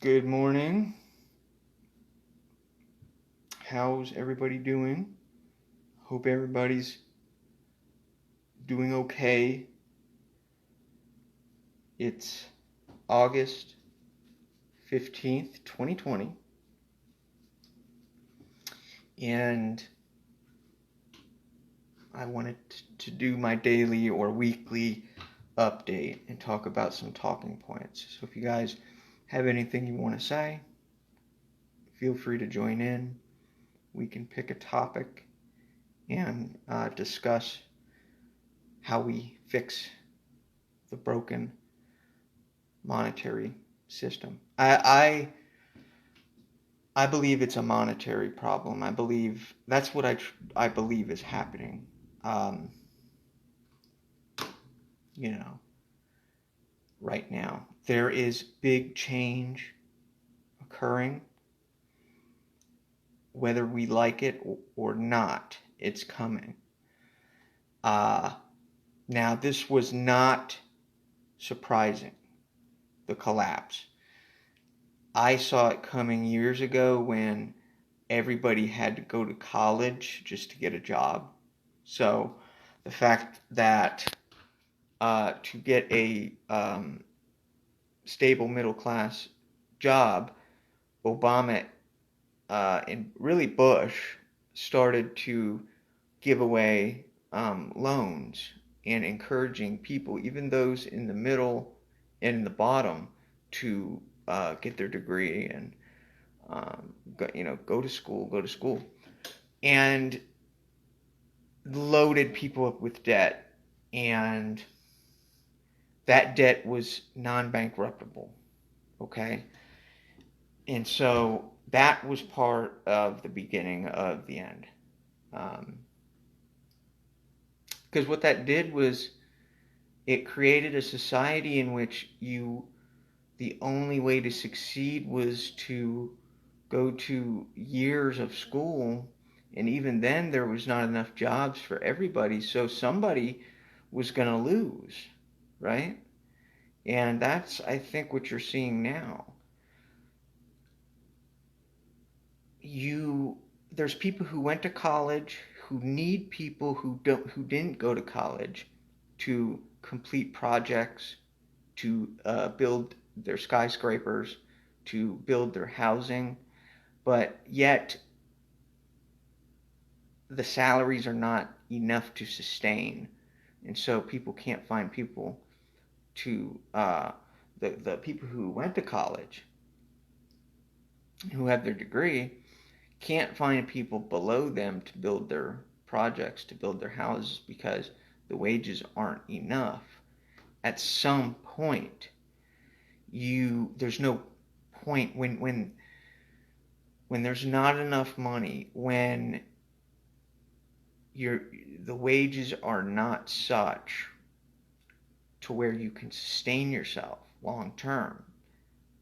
Good morning. How's everybody doing? Hope everybody's doing okay. It's August 15th, 2020, and I wanted to do my daily or weekly update and talk about some talking points. So if you guys have anything you want to say, feel free to join in. We can pick a topic and discuss how we fix the broken monetary system. I believe it's a monetary problem. I believe that's what I believe is happening. Um, you know, right now there is big change occurring, whether we like it or not. It's coming. Uh, Now this was not surprising. The collapse. I saw it coming years ago when everybody had to go to college just to get a job. So the fact that to get a stable middle class job, Obama and really Bush started to give away loans and encouraging people, even those in the middle and in the bottom, to get their degree and go to school, and loaded people up with debt, and that debt was non-bankruptable. Okay, and so that was part of the beginning of the end. Um, because what that did was it created a society in which the only way to succeed was to go to years of school, and even then there was not enough jobs for everybody, so somebody was going to lose, right? And that's, I think, what you're seeing now. you there's people who went to college who need people who didn't go to college to complete projects, to build their skyscrapers, to build their housing, but yet the salaries are not enough to sustain, and so people can't find people to the people who went to college who have their degree can't find people below them to build their projects, to build their houses, because the wages aren't enough. At some point, there's no point when there's not enough money, when your the wages are not such to where you can sustain yourself long term,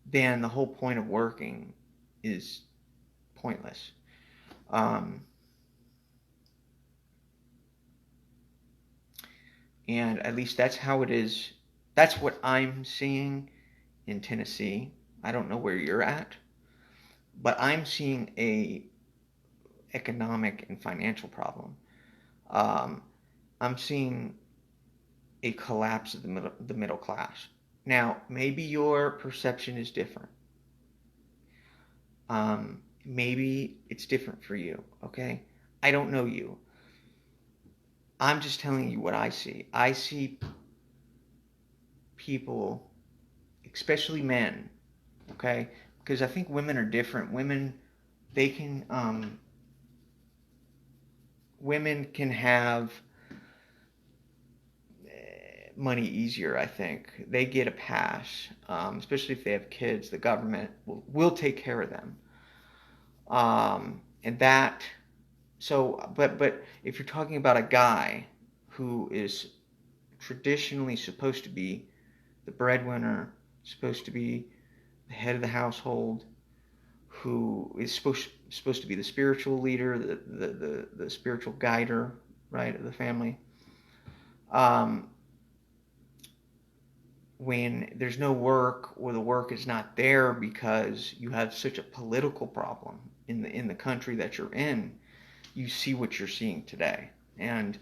then the whole point of working is pointless. Um, and at least that's how it is. That's what I'm seeing in Tennessee. I don't know where you're at, but I'm seeing a economic and financial problem. Um, I'm seeing a collapse of the middle class. Now, maybe your perception is different. Maybe it's different for you. Okay, I don't know you. I'm just telling you what I see. I see people, especially men, okay? Because I think women are different. They can, women can have money easier. I think they get a pass, especially if they have kids. The government will take care of them, and that. So, but if you're talking about a guy who is traditionally supposed to be the breadwinner, supposed to be the head of the household, who is supposed to be the spiritual leader, the spiritual guider, right, of the family. Um, when there's no work or the work is not there because you have such a political problem in the country that you're in, you see what you're seeing today. And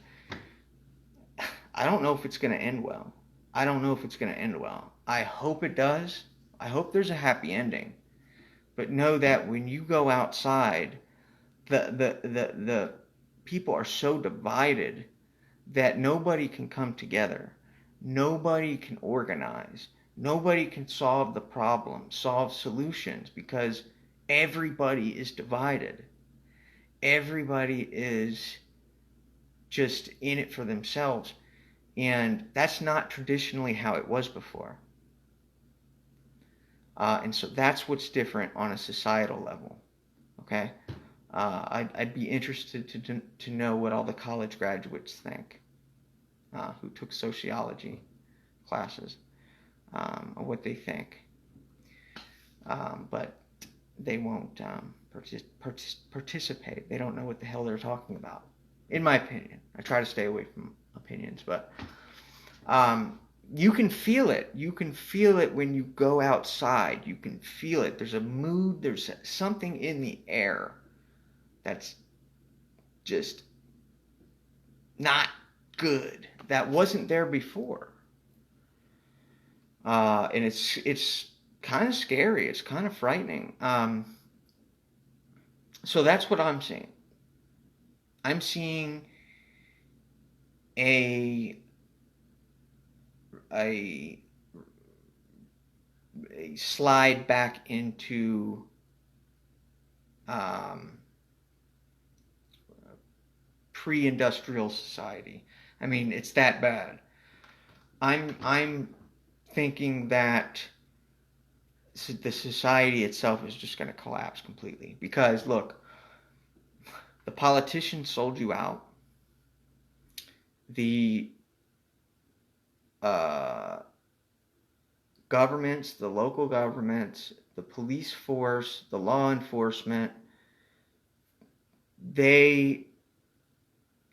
I don't know if it's going to end well. I don't know if it's going to end well. I hope it does. I hope there's a happy ending. But know that when you go outside, the people are so divided that nobody can come together. Nobody can organize. Nobody can solve the problem, solve solutions, because everybody is divided. Everybody is just in it for themselves. And that's not traditionally how it was before. And so that's what's different on a societal level. Okay? I'd be interested to know what all the college graduates think who took sociology classes, or what they think. But they won't participate. They don't know what the hell they're talking about, in my opinion. I try to stay away from opinions, but you can feel it. You can feel it when you go outside. You can feel it. There's a mood. There's something in the air that's just not good. That wasn't there before. And it's kind of scary. It's kind of frightening. So that's what I'm seeing. I'm seeing a slide back into pre-industrial society. I mean, it's that bad. I'm thinking that the society itself is just going to collapse completely. Because, look, the politicians sold you out. The governments, the local governments, the police force, the law enforcement,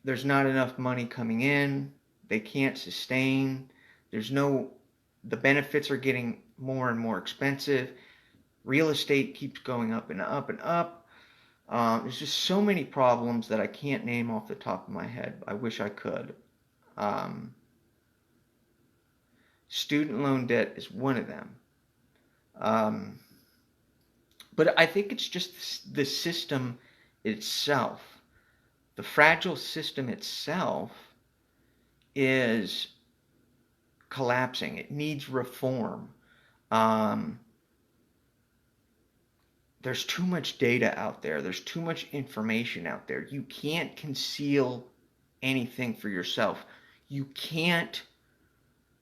there's not enough money coming in. They can't sustain. The benefits are getting more and more expensive. Real estate keeps going up and up and up. There's just so many problems that I can't name off the top of my head. I wish I could. Student loan debt is one of them. But I think it's just the system itself. The fragile system itself is collapsing. It needs reform. There's too much data out there. There's too much information out there. You can't conceal anything for yourself. You can't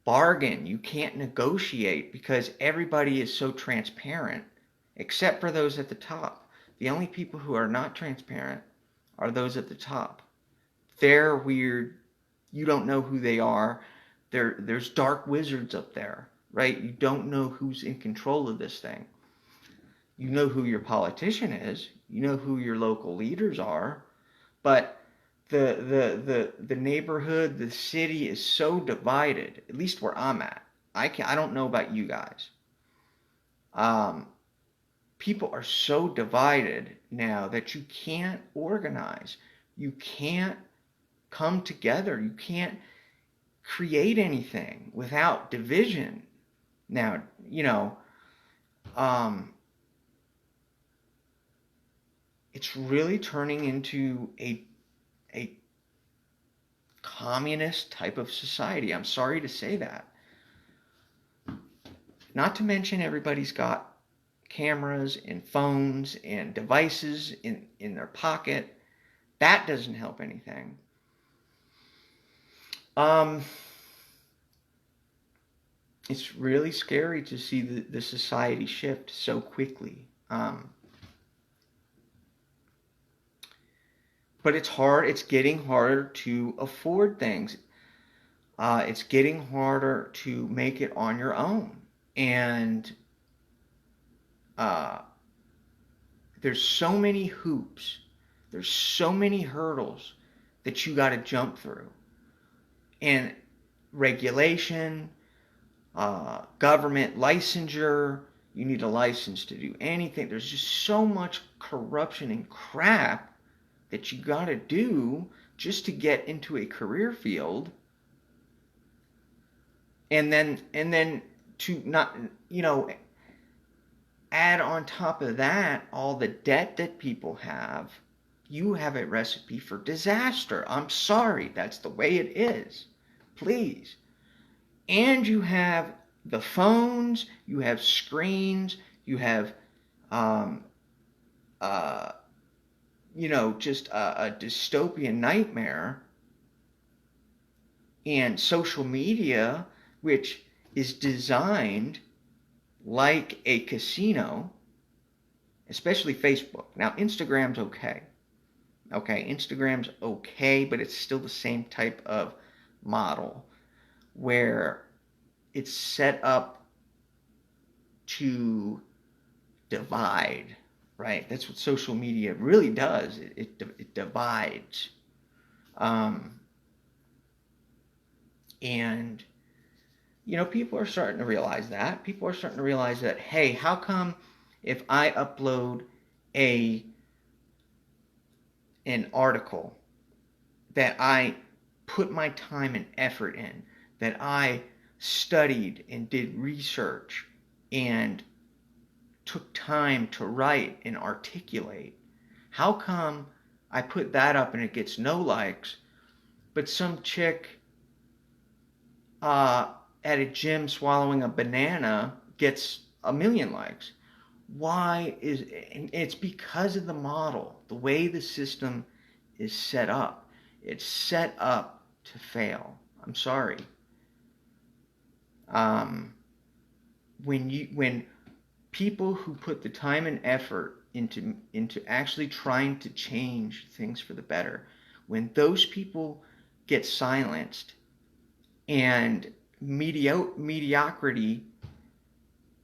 bargain. You can't negotiate because everybody is so transparent, except for those at the top. The only people who are not transparent are those at the top. They're weird. You don't know who they are. There's dark wizards up there, right? You don't know who's in control of this thing. You know who your politician is. You know who your local leaders are. But the neighborhood, the city is so divided, at least where I'm at. I don't know about you guys. People are so divided now that you can't organize. You can't come together. You can't create anything without division. Now, it's really turning into a communist type of society. I'm sorry to say that. Not to mention everybody's got cameras and phones and devices in their pocket. That doesn't help anything. It's really scary to see the society shift so quickly. But it's hard. It's getting harder to afford things. It's getting harder to make it on your own. And there's so many hoops. There's so many hurdles that you got to jump through. And regulation, government licensure. You need a license to do anything. There's just so much corruption and crap that you got to do just to get into a career field. And then to not, add on top of that all the debt that people have, you have a recipe for disaster. I'm sorry, that's the way it is. Please. And you have the phones, you have screens, you have, just a dystopian nightmare, and social media, which is designed like a casino, especially Facebook. Now, Instagram's okay. Okay, Instagram's okay, but it's still the same type of model where it's set up to divide, right? That's what social media really does. It divides. And people are starting to realize that. People are starting to realize that, hey, how come if I upload an article that I put my time and effort in, that I studied and did research and took time to write and articulate, how come I put that up and it gets no likes, but some chick at a gym swallowing a banana gets 1,000,000 likes? Why is it's because of the model, the way the system is set up. It's set up to fail. I'm sorry. When people who put the time and effort into actually trying to change things for the better, when those people get silenced and mediocrity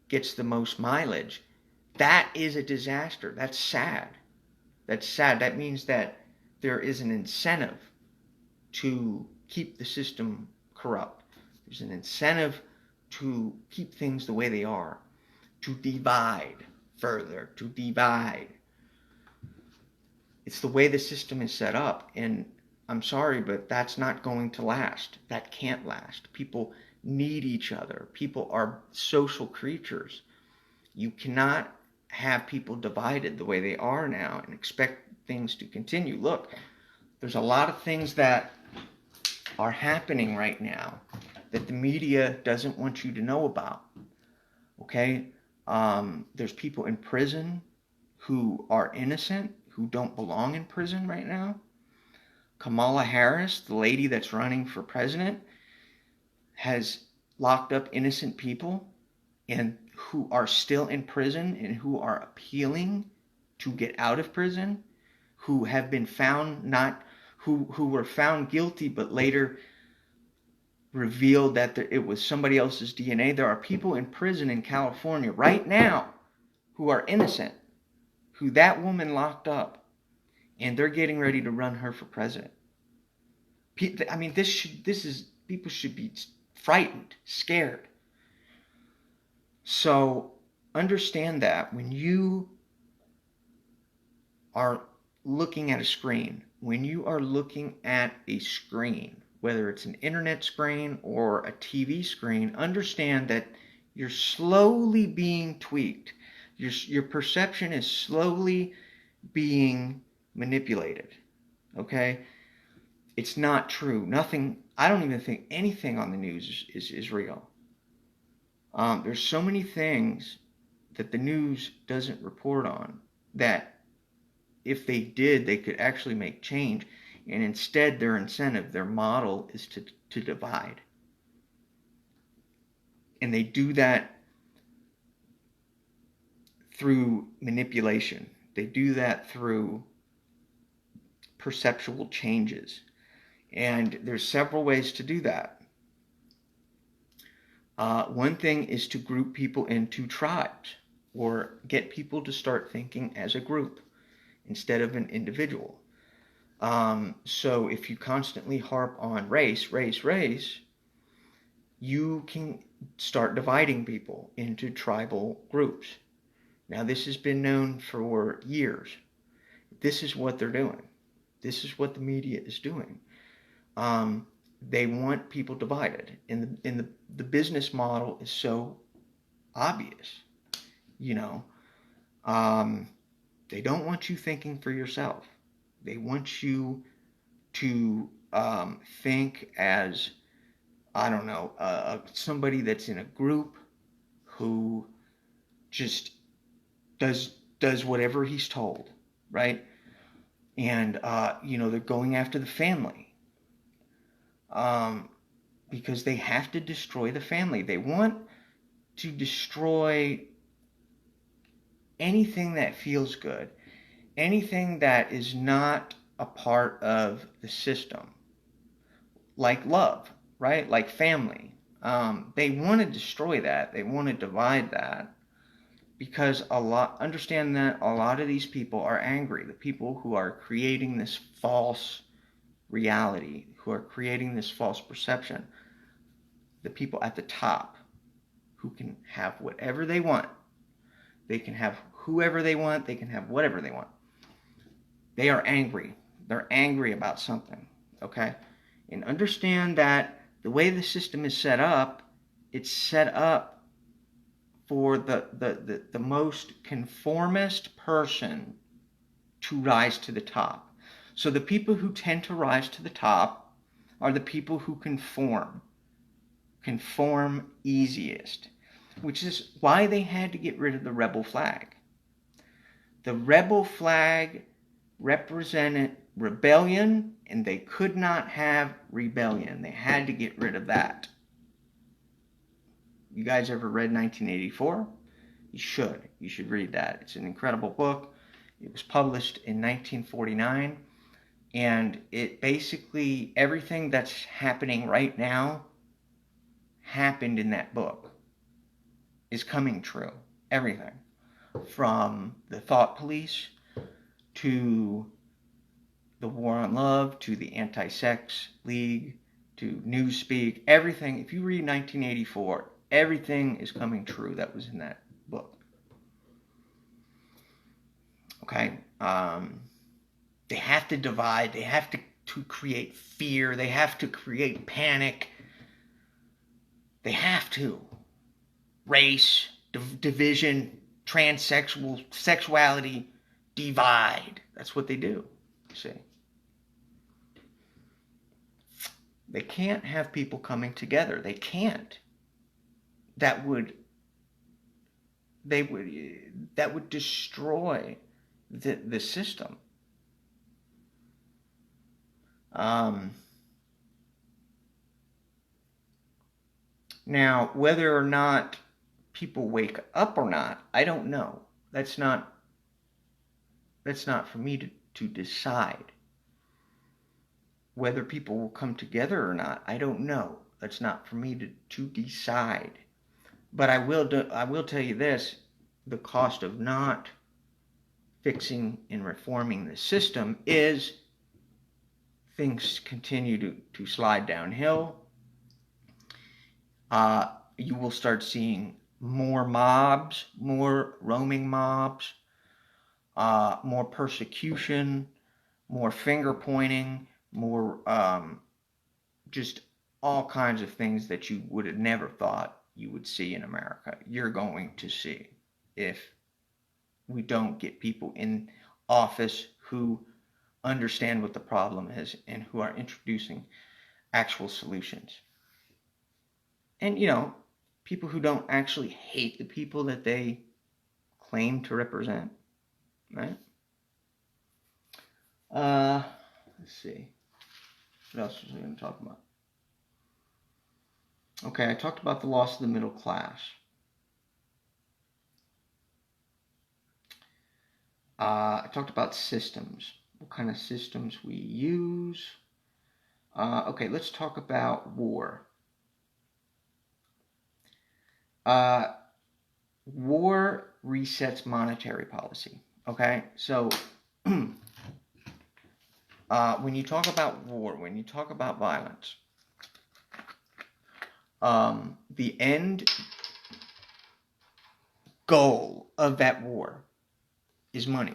gets the most mileage, that is a disaster. That's sad. That's sad. That means that there is an incentive to keep the system corrupt. There's an incentive to keep things the way they are, to divide further, to divide. It's the way the system is set up, and I'm sorry, but that's not going to last. That can't last. People need each other. People are social creatures. You cannot have people divided the way they are now and expect things to continue. Look, there's a lot of things that are happening right now that the media doesn't want you to know about. Okay? There's people in prison who are innocent, who don't belong in prison right now. Kamala Harris, the lady that's running for president, has locked up innocent people and who are still in prison and who are appealing to get out of prison, who have been found who were found guilty but later revealed that it was somebody else's DNA. There are people in prison in California right now who are innocent, who that woman locked up, and they're getting ready to run her for president. I mean, people should be frightened, scared. So understand that when you are looking at a screen, whether it's an internet screen or a TV screen, understand that you're slowly being tweaked. Your perception is slowly being manipulated. Okay? It's not true. I don't even think anything on the news is real. There's so many things that the news doesn't report on that if they did, they could actually make change. And instead, their incentive, their model is to divide. And they do that through manipulation. They do that through perceptual changes. And there's several ways to do that. One thing is to group people into tribes or get people to start thinking as a group instead of an individual. So if you constantly harp on race, you can start dividing people into tribal groups. Now, this has been known for years. This is what they're doing. This is what the media is doing. They want people divided, and the business model is so obvious. You know, they don't want you thinking for yourself. They want you to think as, I don't know, somebody that's in a group who just does whatever he's told, right? And they're going after the family, because they have to destroy the family. They want to destroy anything that feels good, anything that is not a part of the system, like love, right? Like family. They want to destroy that. They want to divide that, because understand that a lot of these people are angry. The people who are creating this false reality, who are creating this false perception, the people at the top who can have whatever they want. They can have whoever they want. They can have whatever they want. They are angry. They're angry about something, okay? And understand that the way the system is set up, it's set up for the most conformist person to rise to the top. So the people who tend to rise to the top are the people who conform easiest, which is why they had to get rid of the rebel flag. The rebel flag represented rebellion, and they could not have rebellion. They had to get rid of that. You guys ever read 1984? You should. You should read that. It's an incredible book. It was published in 1949, and it basically, everything that's happening right now happened in that book. Is coming true. Everything. From the thought police to the war on love to the anti-sex league to Newspeak, everything. If you read 1984, everything is coming true that was in that book. Okay? They have to divide. They have to create fear. They have to create panic. They have to. Race, division, transsexual, sexuality, divide. That's what they do, you see. They can't have people coming together. They can't. That would destroy the system. Now, whether or not people wake up or not, I don't know. That's not for me to decide. Whether people will come together or not, I don't know. That's not for me to decide. But I will tell you this: the cost of not fixing and reforming the system is things continue to slide downhill. You will start seeing more mobs, more roaming mobs, more persecution, more finger pointing, more just all kinds of things that you would have never thought you would see in America. You're going to see if we don't get people in office who understand what the problem is and who are introducing actual solutions. And, people who don't actually hate the people that they claim to represent, right? Let's see. What else was I going to talk about? Okay, I talked about the loss of the middle class. I talked about systems. What kind of systems we use. Okay, let's talk about war. War resets monetary policy. Okay, so when you talk about war, when you talk about violence, the end goal of that war is money.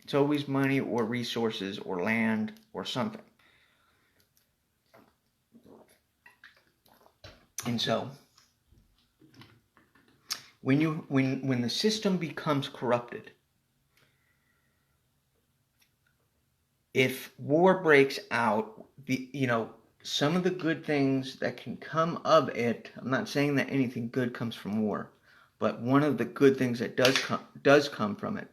It's always money or resources or land or something. And so when the system becomes corrupted, if war breaks out, some of the good things that can come of it, I'm not saying that anything good comes from war, but one of the good things that does come from it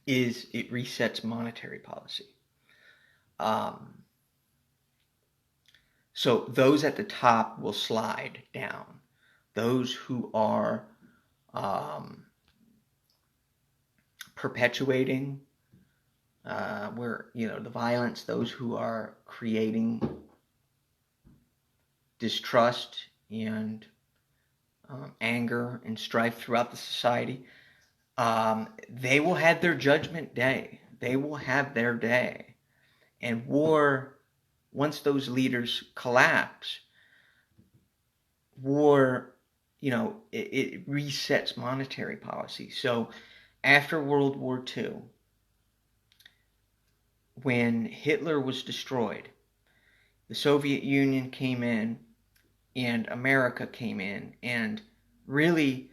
is it resets monetary policy. So those at the top will slide down. Those who are perpetuating the violence, those who are creating distrust and anger and strife throughout the society, they will have their judgment day. They will have their day. And war, once those leaders collapse, war, it resets monetary policy. So after World War II, when Hitler was destroyed, the Soviet Union came in and America came in and really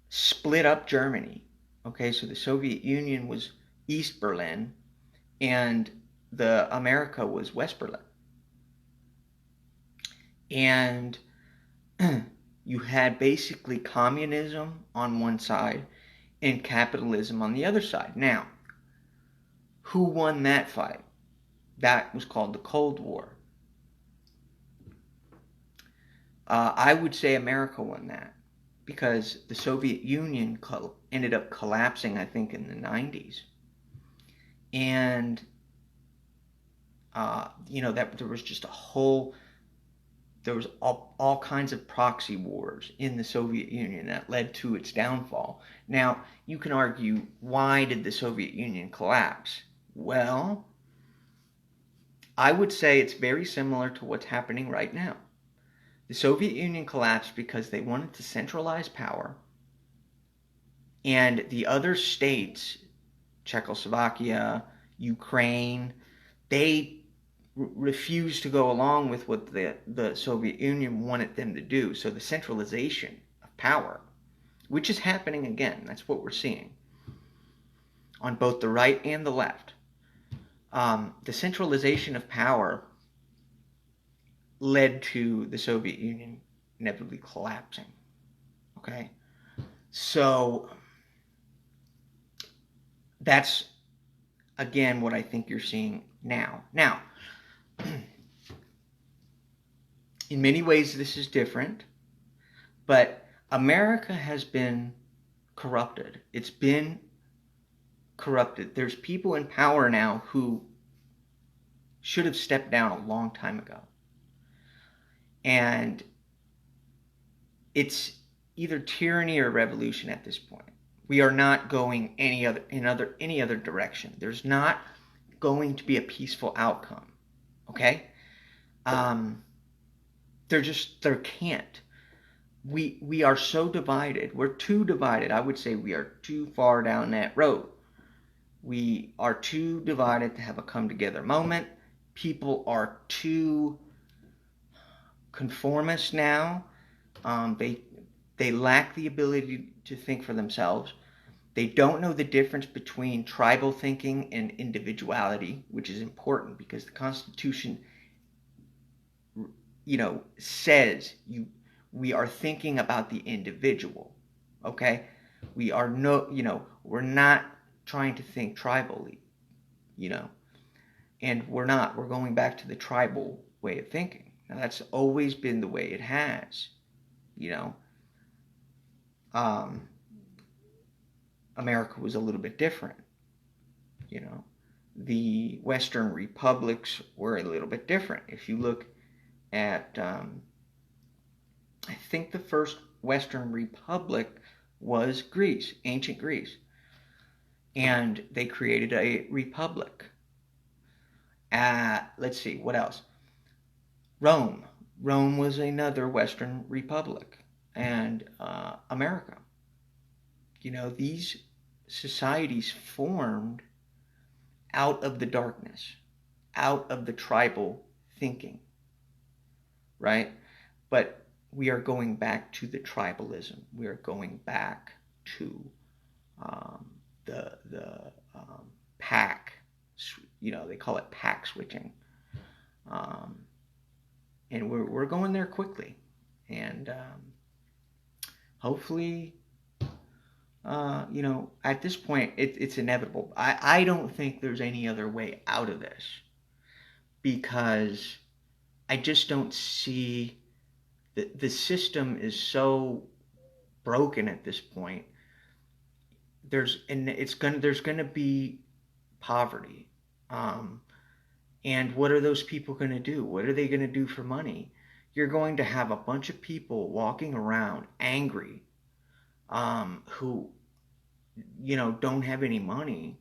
split up Germany. Okay, so the Soviet Union was East Berlin and the America was West Berlin. And you had basically communism on one side and capitalism on the other side. Now, who won that fight? That was called the Cold War. I would say America won that because the Soviet Union ended up collapsing, I think, in the 90s. And, that there was just there was all kinds of proxy wars in the Soviet Union that led to its downfall. Now, you can argue, why did the Soviet Union collapse? Well, I would say it's very similar to what's happening right now. The Soviet Union collapsed because they wanted to centralize power, and the other states, Czechoslovakia, Ukraine, they refused to go along with what the Soviet Union wanted them to do. So the centralization of power, which is happening again, that's what we're seeing on both the right and the left. The centralization of power led to the Soviet Union inevitably collapsing. Okay? So that's, again, what I think you're seeing now. Now, in many ways this is different, but America has been corrupted. It's been corrupted. There's people in power now who should have stepped down a long time ago. And it's either tyranny or revolution at this point. We are not going any other direction. There's not going to be a peaceful outcome. Okay? There can't. We are so divided. We're too divided. I would say we are too far down that road. We are too divided to have a come together moment. People are too conformist now. They lack the ability to think for themselves. They don't know the difference between tribal thinking and individuality, which is important because the Constitution, says we are thinking about the individual. Okay, we are we're not trying to think tribally, and we're not. We're going back to the tribal way of thinking. Now that's always been the way it has, America was a little bit different, The Western republics were a little bit different. If you look at, I think the first Western republic was Greece, ancient Greece. And they created a republic. Let's see, what else? Rome. Rome was another Western republic, and America. These societies formed out of the darkness, out of the tribal thinking, right? But we are going back to the tribalism. We are going back to um, the pack. They call it pack switching, um, and we're going there quickly, and hopefully, at this point, it's inevitable. I don't think there's any other way out of this because I just don't see the system is so broken at this point. There's gonna be poverty, um, and what are those people gonna do? What are they gonna do for money? You're going to have a bunch of people walking around angry, who don't have any money.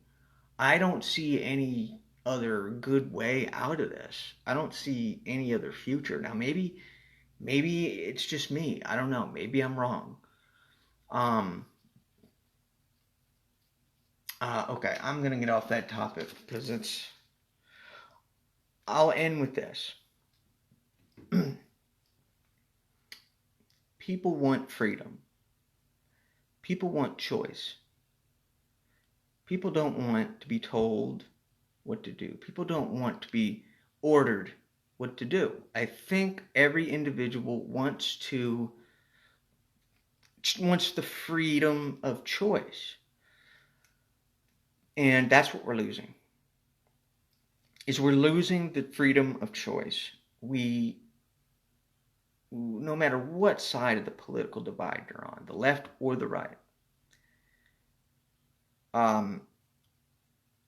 I don't see any other good way out of this. I don't see any other future. Now maybe it's just me. I don't know. Maybe I'm wrong. Um, okay, I'm gonna get off that topic because I'll end with this. People want freedom. People want choice. People don't want to be told what to do. People don't want to be ordered what to do. I think every individual wants the freedom of choice. And that's what we're losing. We're losing the freedom of choice. No matter what side of the political divide you're on, the left or the right,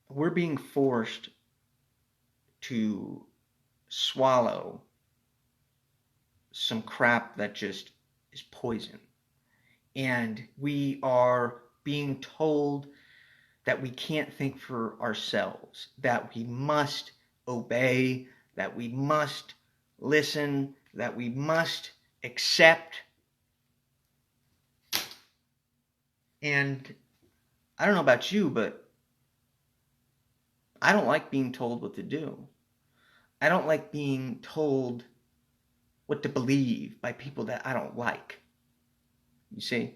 we're being forced to swallow some crap that just is poison. And we are being told that we can't think for ourselves, that we must obey, that we must listen, that we must accept. And I don't know about you, but I don't like being told what to do. I don't like being told what to believe by people that I don't like. You see?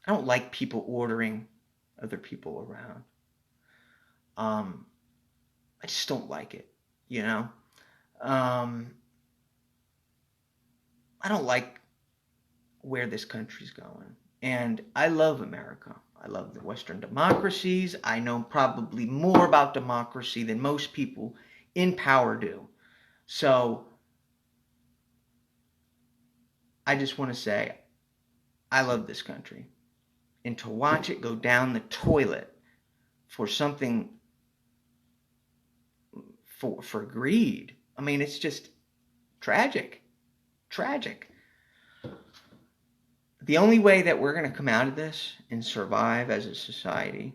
I don't like people ordering other people around. I just don't like it, you know? I don't like where this country's going. And I love America. I love the Western democracies. I know probably more about democracy than most people in power do. So I just want to say I love this country. And to watch it go down the toilet for something, for greed, I mean, it's just tragic. Tragic. The only way that we're going to come out of this and survive as a society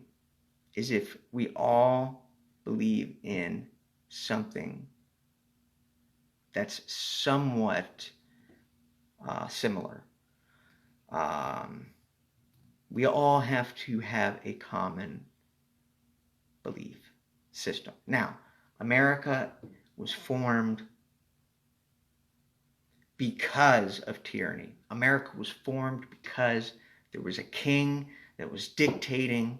is if we all believe in something that's somewhat similar. We all have to have a common belief system. Now, America was formed because of tyranny. America was formed because there was a king that was dictating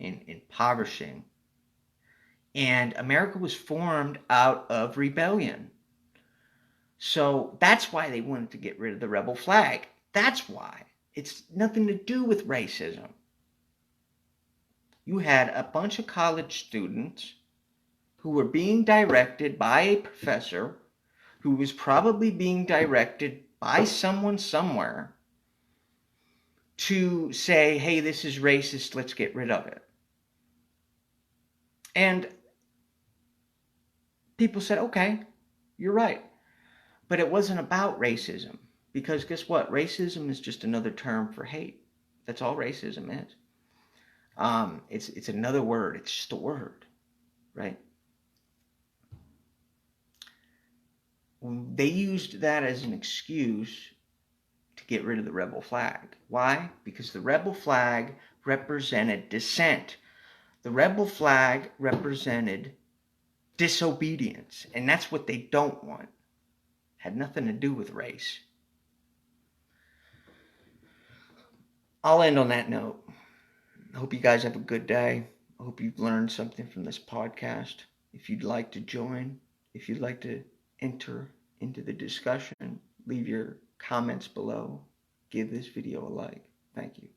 and impoverishing. And America was formed out of rebellion. So that's why they wanted to get rid of the rebel flag. That's why. It's nothing to do with racism. You had a bunch of college students who were being directed by a professor who was probably being directed by someone somewhere to say, hey, this is racist, let's get rid of it. And people said, okay, you're right. But it wasn't about racism. Because guess what? Racism is just another term for hate. That's all racism is. It's another word. It's just a word, right? They used that as an excuse to get rid of the rebel flag. Why? Because the rebel flag represented dissent. The rebel flag represented disobedience, and that's what they don't want. Had nothing to do with race. I'll end on that note. I hope you guys have a good day. I hope you've learned something from this podcast. If you'd like to join, if you'd like to enter into the discussion, leave your comments below. Give this video a like. Thank you.